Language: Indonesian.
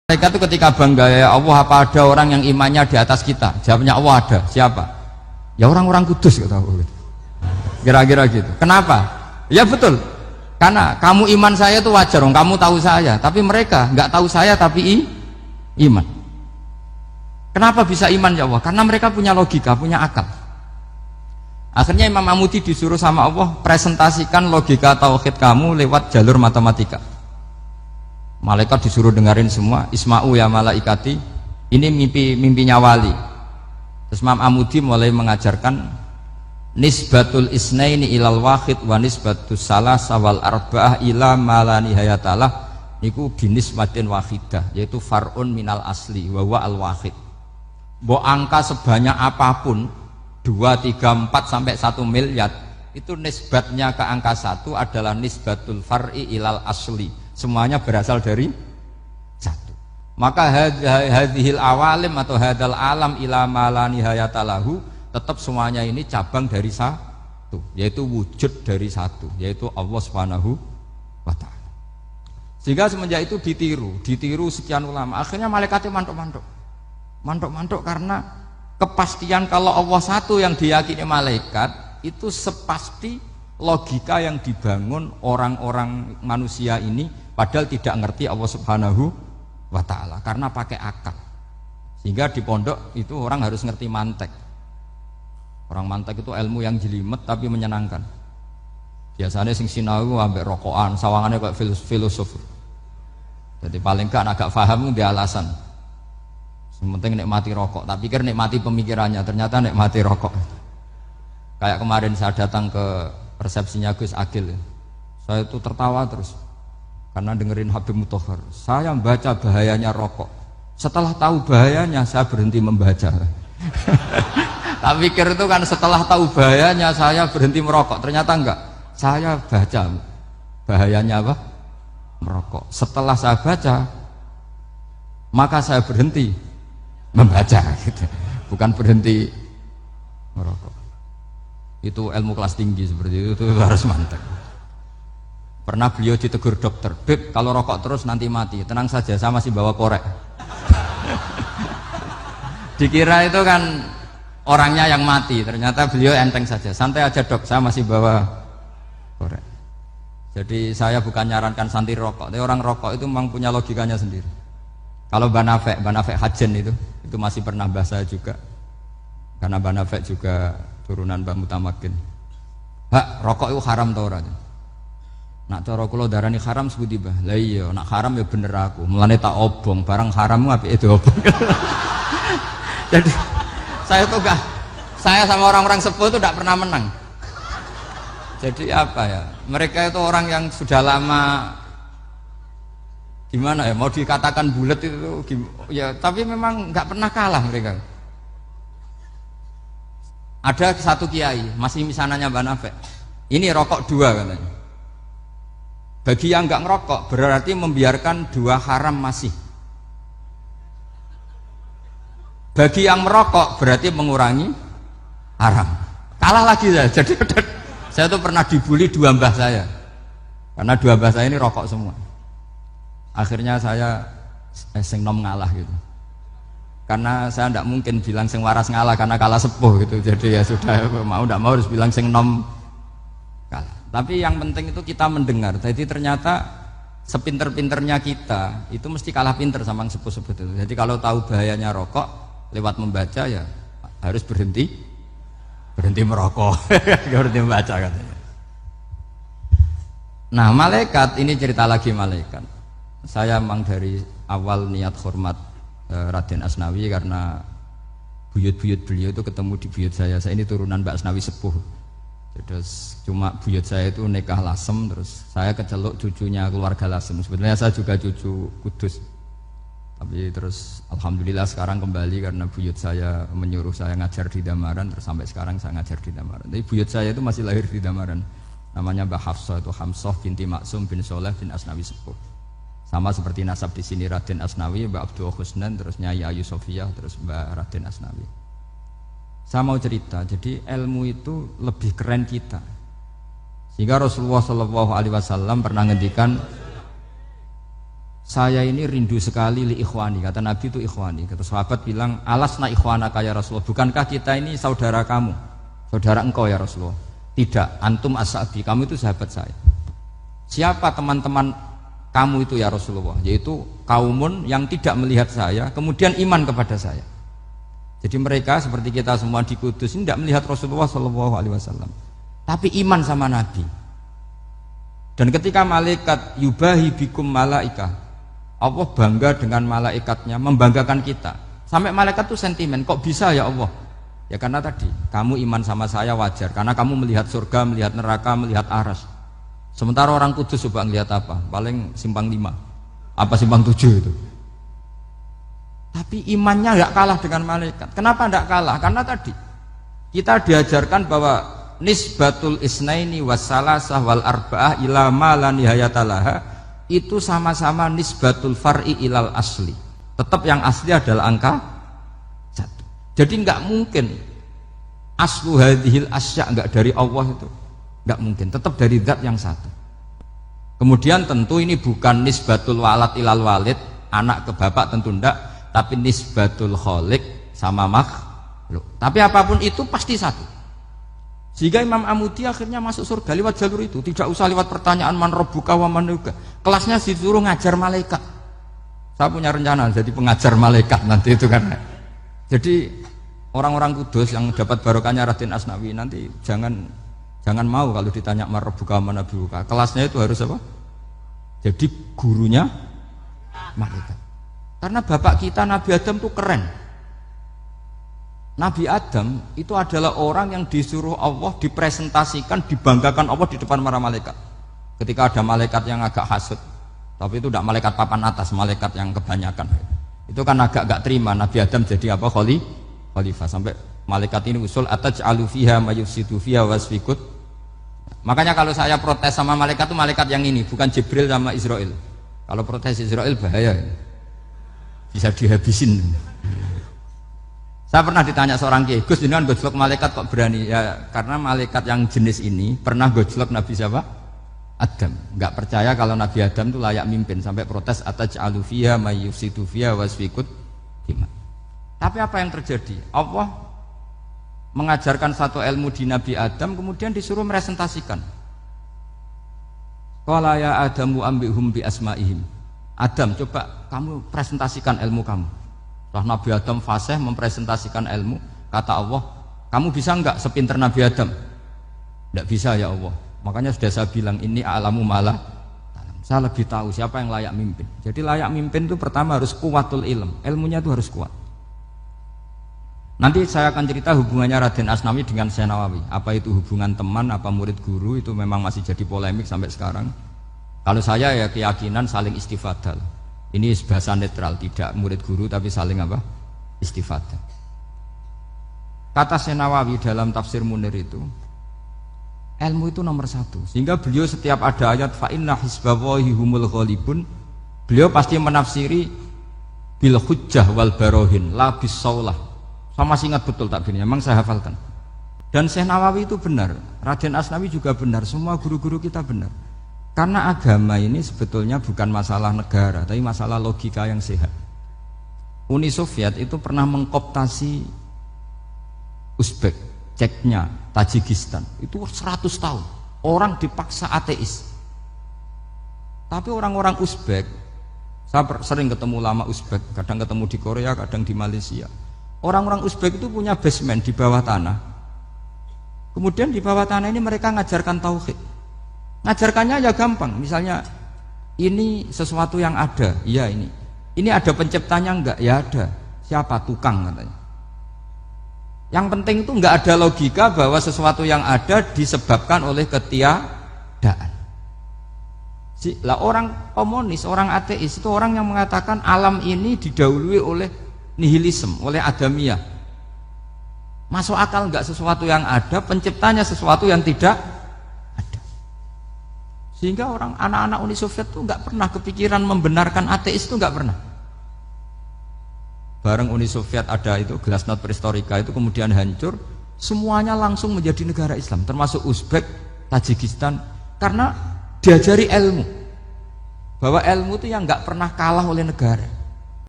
Mereka itu ketika bangga, ya Allah, apa ada orang yang imannya di atas kita? Jawabnya Allah ada. Siapa? Ya orang-orang kudus, kata Allah. Kira-kira gitu. Kenapa? Ya betul. Karena kamu iman saya itu wajar, kamu tahu saya. Tapi mereka nggak tahu saya tapi iman. Kenapa bisa iman ya Allah? Karena mereka punya logika, punya akal. Akhirnya Imam Amudi disuruh sama Allah presentasikan logika tauhid kamu lewat jalur matematika. Malaikat disuruh dengerin semua. Isma'u ya malaikati, ini mimpinya wali. Terus Imam Amudi mulai mengajarkan nisbatul isnaini ilal wahid wa nisbatus salasa wal arba'ah ila ma la nihayatalah niku binisbatin wahidah, yaitu far'un minal asli wa huwa al wahid. Bo angka sebanyak apapun 2, 3, 4 sampai 1 miliar itu nisbatnya ke angka 1 adalah nisbatul far'i ilal asli. Semuanya berasal dari 1. Maka hadhil awalim atau hadal alam ila ma la nihayatalahu, tetap semuanya ini cabang dari 1, yaitu wujud dari 1, yaitu Allah Subhanahu wa ta'ala. Sehingga semenjak itu ditiru sekian ulama. Akhirnya malaikatnya mantuk karena kepastian kalau Allah 1 yang diyakini malaikat itu sepasti logika yang dibangun orang-orang manusia ini, padahal tidak ngerti Allah Subhanahu wa ta'ala karena pakai akal. Sehingga di pondok itu orang harus ngerti mantek. Orang mantek itu ilmu yang jelimet tapi menyenangkan. Biasanya sing sinau ambek rokokan, sawangannya kayak filosof. Jadi paling gak agak paham dia alasan. Sementing nikmati rokok, tak pikir nikmati pemikirannya, ternyata nikmati rokok. Kayak kemarin saya datang ke resepsinya Gus Agil, saya itu tertawa terus karena dengerin Habib Mutahar. Saya membaca bahayanya rokok, setelah tahu bahayanya saya berhenti membaca. Tak pikir itu kan setelah tahu bahayanya saya berhenti merokok, ternyata enggak. Saya baca bahayanya apa? Merokok. Setelah saya baca, maka saya berhenti membaca, gitu. Bukan berhenti merokok. Itu ilmu kelas tinggi seperti itu harus mantap. Pernah beliau ditegur dokter, Beb, kalau rokok terus nanti mati. Tenang saja, saya masih bawa korek. Dikira itu kan orangnya yang mati, ternyata beliau enteng saja. Santai aja dok, saya masih bawa korek. Jadi saya bukan nyarankan santai rokok, tapi orang rokok itu memang punya logikanya sendiri. Kalau Banafek Hajen itu masih pernah bahasa juga, karena Banafek juga turunan Mbah Mutamakin. Hak, rokok itu haram tau ora? Nak cara kula darani haram sebuti bah. Lah iya, nak haram ya bener aku. Mulane tak obong, barang harammu apike diobong. Jadi saya sama orang-orang sepuh itu tidak pernah menang. Jadi apa ya? Mereka itu orang yang sudah lama gimana ya? Mau dikatakan bulat itu ya, tapi memang nggak pernah kalah mereka. Ada satu kiai, masih misananya Mbak Nafek. Ini rokok 2 katanya. Bagi yang nggak ngerokok berarti membiarkan 2 haram masih. Bagi yang merokok berarti mengurangi haram. Kalah lagi saya. Jadi saya tuh pernah dibully 2 mbah saya. Karena 2 mbah saya ini rokok semua. Akhirnya saya sing nom ngalah gitu. Karena saya tidak mungkin bilang sing waras ngalah karena kalah sepuh gitu. Jadi ya sudah, mau tidak mau harus bilang sing nom kalah. Tapi yang penting itu kita mendengar. Jadi ternyata sepinter-pinternya kita itu mesti kalah pinter sama yang sepuh-sepuh itu. Jadi kalau tahu bahayanya rokok lewat membaca ya harus berhenti merokok. Berhenti membaca katanya. Nah malaikat ini cerita lagi malaikat. Saya memang dari awal niat hormat Raden Asnawi karena buyut-buyut beliau itu ketemu di buyut saya. Saya ini turunan Mbak Asnawi sepuh. Terus cuma buyut saya itu nikah Lasem, terus saya keceluk cucunya keluarga Lasem. Sebenarnya saya juga cucu Kudus. Tapi terus alhamdulillah sekarang kembali karena buyut saya menyuruh saya ngajar di Damaran, terus sampai sekarang saya ngajar di Damaran. Tapi buyut saya itu masih lahir di Damaran. Namanya Mbak Hafsah, itu Hamsah binti Maksum bin Soleh bin Asnawi sepuh. Sama seperti nasab di sini Raden Asnawi, Mbak Abdul Husnan, terus Nyai Ayu Sofiyah, terus Mbak Raden Asnawi. Saya mau cerita, jadi ilmu itu lebih keren kita. Sehingga Rasulullah SAW pernah ngendikan, saya ini rindu sekali li ikhwani, kata Nabi itu ikhwani. Kata sahabat bilang, alasna ikhwanaka ya Rasulullah, bukankah kita ini saudara kamu, saudara engkau ya Rasulullah? Tidak, antum ashabi, kamu itu sahabat saya. Siapa teman-teman kamu itu ya Rasulullah? Yaitu kaumun yang tidak melihat saya kemudian iman kepada saya. Jadi mereka seperti kita semua di Kudus ini tidak melihat Rasulullah SAW, tapi iman sama Nabi. Dan ketika malaikat yubahi bikum malaika, Allah bangga dengan malaikatnya, membanggakan kita. Sampai malaikat tuh sentimen, kok bisa ya Allah? Ya karena tadi, kamu iman sama saya wajar, karena kamu melihat surga, melihat neraka, melihat aras. Sementara orang Kudus coba ngelihat apa? Paling simpang 5, apa simpang 7 itu. Tapi imannya nggak kalah dengan malaikat. Kenapa nggak kalah? Karena tadi kita diajarkan bahwa nisbatul isnaini wassalasah wal arba'ah ila ma la nihayatalaha itu sama-sama nisbatul far'i ilal asli. Tetap yang asli adalah angka 1. Jadi nggak mungkin aslu hadhil asya nggak dari Allah itu, nggak mungkin. Tetap dari zat yang satu. Kemudian tentu ini bukan nisbatul walad ilal walid, anak ke bapak tentu enggak, tapi nisbatul khaliq sama makhluk. Tapi apapun itu pasti satu. Sehingga Imam Amudi akhirnya masuk surga lewat jalur itu, tidak usah lewat pertanyaan man rabbuka wa man nabiyyuka. Kelasnya disuruh ngajar malaikat. Saya punya rencana jadi pengajar malaikat nanti itu kan. Jadi orang-orang Kudus yang dapat barokahnya Raden Asnawi nanti jangan mau kalau ditanya man rabbuka wa man nabiyyuka. Kelasnya itu harus apa? Jadi gurunya malaikat. Karena bapak kita Nabi Adam itu keren. Nabi Adam itu adalah orang yang disuruh Allah dipresentasikan, dibanggakan Allah di depan para malaikat. Ketika ada malaikat yang agak hasut, tapi itu tidak malaikat papan atas, malaikat yang kebanyakan. Itu kan agak gak terima Nabi Adam jadi apa? Khalifah. Sampai malaikat ini usul ataj'alu fiha may yufsidu fiha wasfikut. Makanya kalau saya protes sama malaikat itu malaikat yang ini, bukan Jibril sama Israel. Kalau protes Israel bahaya. Bisa dihabisin. Saya pernah ditanya seorang kiai, Gus jenengan gojlok malaikat kok berani? Ya karena malaikat yang jenis ini pernah gojlok Nabi siapa? Adam. Enggak percaya kalau Nabi Adam itu layak mimpin, sampai protes ataj'alu fiha may yufsidu fiha wasfikut dima. Tapi apa yang terjadi? Allah mengajarkan satu ilmu di Nabi Adam, kemudian disuruh meresentasikan. Qala ya Adamu ambihum bi asma'ihim. Adam, coba kamu presentasikan ilmu kamu. Setelah Nabi Adam fasih mempresentasikan ilmu, kata Allah, kamu bisa enggak sepinter Nabi Adam? Enggak bisa ya Allah. Makanya sudah saya bilang ini a'lamu malah. Saya lebih tahu siapa yang layak mimpin. Jadi layak mimpin itu pertama harus kuwatul ilm, ilmunya itu harus kuat. Nanti saya akan cerita hubungannya Raden Asnawi dengan Syekh Nawawi. Apa itu hubungan teman, apa murid guru, itu memang masih jadi polemik sampai sekarang. Kalau saya ya keyakinan saling istifadah. Ini bahasa netral, tidak murid guru tapi saling apa? Istifadah. Kata Syekh Nawawi dalam tafsir Munir itu, ilmu itu nomor 1. Sehingga beliau setiap ada ayat fa inna hizballahi humul ghalibun, beliau pasti menafsiri bil hujjah wal barohin la bis saulah. Saya masih ingat betul takbirnya, memang saya hafalkan. Dan Syekh Nawawi itu benar, Raden Asnawi juga benar, semua guru-guru kita benar. Karena agama ini sebetulnya bukan masalah negara, tapi masalah logika yang sehat. Uni Soviet itu pernah mengkooptasi Uzbek, Ceknya, Tajikistan. Itu 100 tahun. Orang dipaksa ateis. Tapi orang-orang Uzbek, saya sering ketemu lama Uzbek, kadang ketemu di Korea, kadang di Malaysia. Orang-orang Uzbek itu punya basement di bawah tanah. Kemudian di bawah tanah ini mereka ngajarkan tauhid. Ngajarkannya ya gampang, misalnya ini sesuatu yang ada, iya ini ada penciptanya enggak? Ya ada. Siapa? Tukang katanya. Yang penting itu enggak ada logika bahwa sesuatu yang ada disebabkan oleh ketiadaan. Lah orang komunis, orang ateis itu orang yang mengatakan alam ini didahului oleh nihilisme, oleh adamiyah. Masuk akal enggak sesuatu yang ada, penciptanya sesuatu yang tidak. Sehingga orang anak-anak Uni Soviet itu nggak pernah kepikiran membenarkan ateis, itu nggak pernah. Bareng Uni Soviet ada itu Glasnost Perestroika itu kemudian hancur, semuanya langsung menjadi negara Islam, termasuk Uzbek, Tajikistan, karena diajari ilmu. bahwa ilmu itu yang nggak pernah kalah oleh negara.